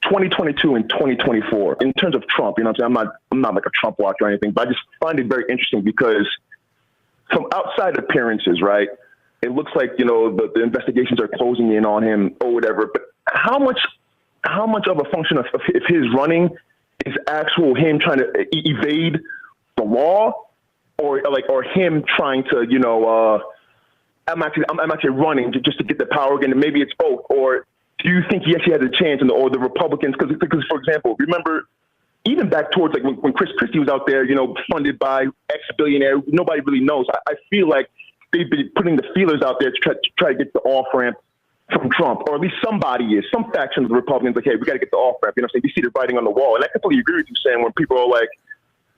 2022 and 2024 in terms of Trump. You know what I'm saying? I'm not like a Trump watcher or anything, but I just find it very interesting because from outside appearances, right, it looks like, you know, the investigations are closing in on him or whatever. But how much of a function of his running is actual him trying to evade the law, or him trying to, you know, I'm actually running just to get the power again, and maybe it's both. Or do you think he actually has a chance, or the Republicans? Because for example, remember even back towards like when Chris Christie was out there, you know, funded by ex-billionaire, nobody really knows. I feel like they've been putting the feelers out there to try to get the off ramp from Trump, or at least somebody is, some faction of the Republicans, like, hey, we got to get the off ramp. You know, so you see the writing on the wall, and I completely agree with you saying when people are like,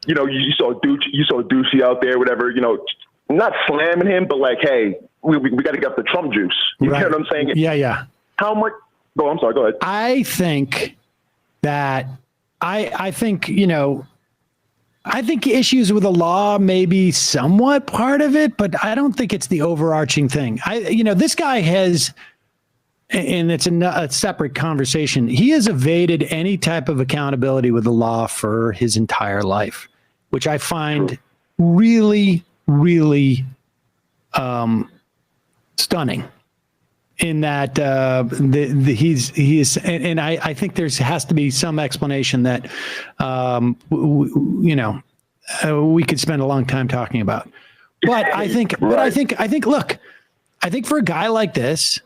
you know, you saw Ducey out there, whatever, you know, not slamming him, but like, hey, we got to get up the Trump juice. You know what I'm saying? Yeah. How much? Oh, I'm sorry. Go ahead. I think that I think, you know, I think issues with the law may be somewhat part of it, but I don't think it's the overarching thing. You know, this guy has, and it's a separate conversation, he has evaded any type of accountability with the law for his entire life, which I find really, really stunning. In that he is, and I think has to be some explanation that you know, we could spend a long time talking about. But I think, look, I think for a guy like this,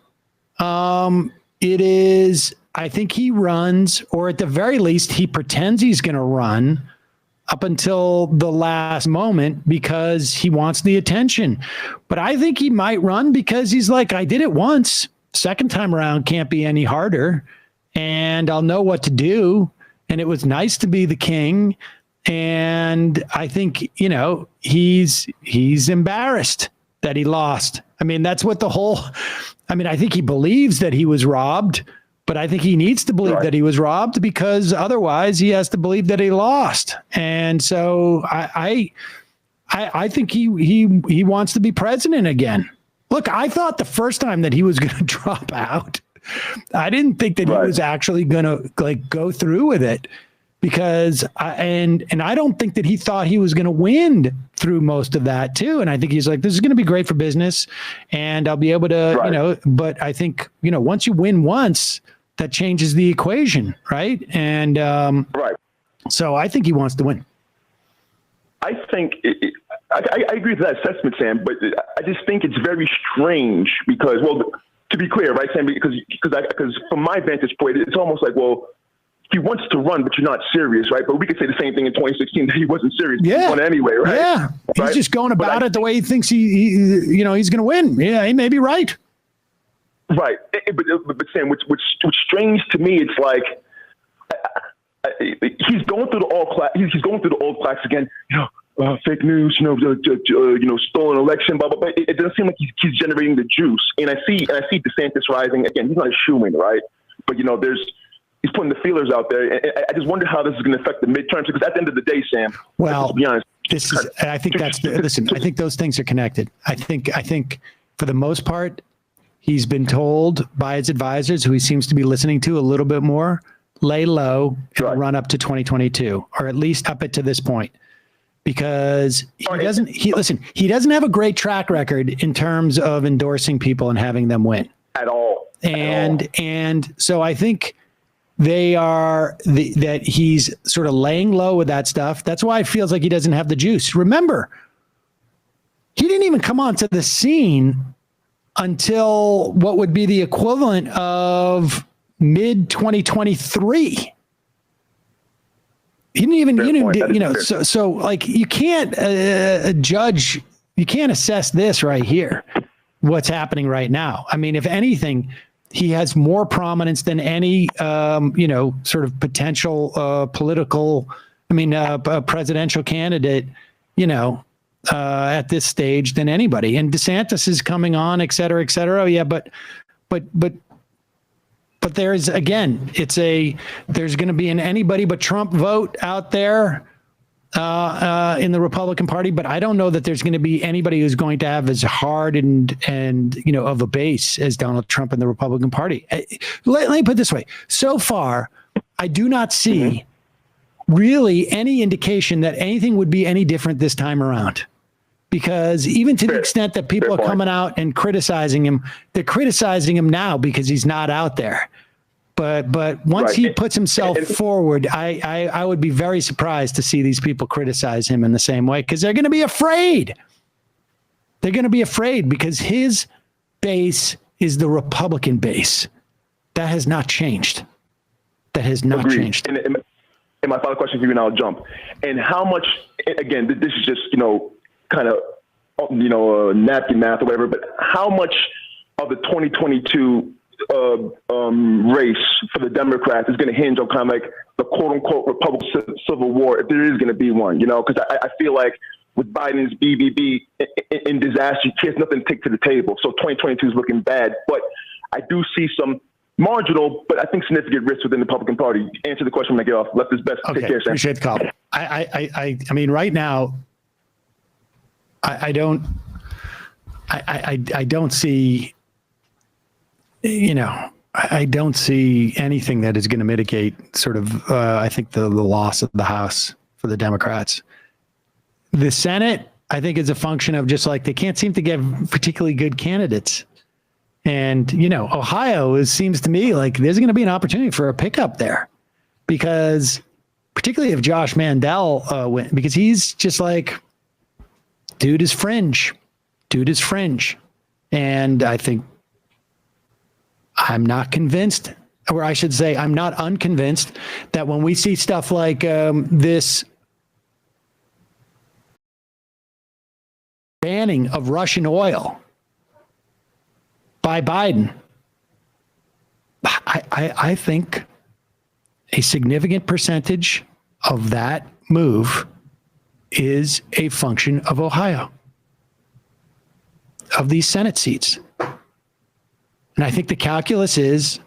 it is. I think he runs, or at the very least, he pretends he's going to run up until the last moment because he wants the attention. But I think he might run because he's like, I did it once. Second time around can't be any harder. And I'll know what to do. And it was nice to be the king. And I think, you know, he's embarrassed that he lost. I mean, that's what I think he believes that he was robbed. But I think he needs to believe that he was robbed, because otherwise he has to believe that he lost. And so I think he wants to be president again. Look, I thought the first time that he was going to drop out, I didn't think that he was actually going to like go through with it, because I don't think that he thought he was going to win through most of that too. And I think he's like, this is going to be great for business and I'll be able to, you know, but I think, you know, once you win once, that changes the equation. Right. And, so I think he wants to win. I think I agree with that assessment, Sam, but I just think it's very strange because, well, to be clear, right, Sam, because from my vantage point, it's almost like, well, he wants to run, but you're not serious, right? But we could say the same thing in 2016 that he wasn't serious. Yeah. He won anyway, right? Yeah. Right? He's just going about it the way he thinks he's going to win. Yeah, he may be right. Right. But Sam, what's strange to me, it's like he's going through the old class again. You know, fake news. You know, stolen election. Blah blah blah. It doesn't seem like he's generating the juice. And I see DeSantis rising again. He's not a shoo-in, right? But you know, he's putting the feelers out there. And I just wonder how this is going to affect the midterms, because at the end of the day, Sam. Well, to be honest, I think listen. I think those things are connected. I think for the most part, he's been told by his advisors, who he seems to be listening to a little bit more, lay low and run up to 2022, or at least up it to this point, because he doesn't have a great track record in terms of endorsing people and having them win at all. And so I think that he's sort of laying low with that stuff. That's why it feels like he doesn't have the juice. Remember, he didn't even come onto the scene until what would be the equivalent of mid 2023. He didn't even, so like you can't judge, you can't assess this right here, what's happening right now. I mean, if anything, he has more prominence than any, sort of potential political, presidential candidate, at this stage than anybody. And DeSantis is coming on, et cetera, et cetera. Yeah, but there's, again, there's going to be an anybody but Trump vote out there in the Republican Party, but I don't know that there's going to be anybody who's going to have as hard and of a base as Donald Trump in the Republican Party. Let me put it this way. So far, I do not see really any indication that anything would be any different this time around. Because even to the extent that people are coming out and criticizing him, they're criticizing him now because he's not out there. But once he puts himself forward, I would be very surprised to see these people criticize him in the same way, because they're going to be afraid. They're going to be afraid because his base is the Republican base. That has not changed. That has not changed. And my final question for you, and I'll jump. And how much, again, this is just, kind of, napkin math or whatever, but how much of the 2022 race for the Democrats is going to hinge on kind of like the quote unquote Republican civil war, if there is going to be one, because I feel like with Biden's BBB in disaster, he has nothing to take to the table. So 2022 is looking bad, but I do see some marginal, but I think significant risks within the Republican Party. Answer the question when I get off. Left is best. Okay, take care, Sam. Appreciate the call. I mean, right now, I don't see, I don't see anything that is going to mitigate sort of, I think the loss of the House for the Democrats. The Senate, I think, is a function of just like, they can't seem to get particularly good candidates. And, Ohio seems to me like there's going to be an opportunity for a pickup there, because particularly if Josh Mandel wins, because he's just like, dude is fringe. And I think I'm not convinced, or I should say I'm not unconvinced, that when we see stuff like this banning of Russian oil by Biden, I think a significant percentage of that move is a function of Ohio, of these Senate seats. And I think the calculus is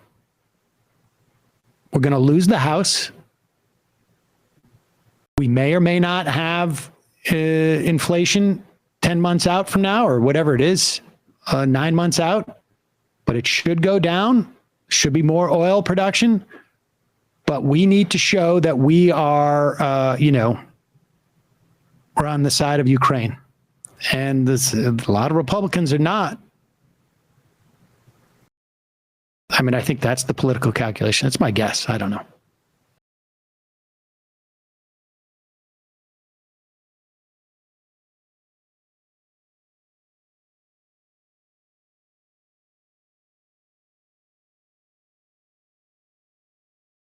we're going to lose the House. We may or may not have inflation 10 months out from now, or whatever it is, 9 months out, but it should go down, should be more oil production. But we need to show that we are, we're on the side of Ukraine. And a lot of Republicans are not. I mean, I think that's the political calculation. That's my guess. I don't know.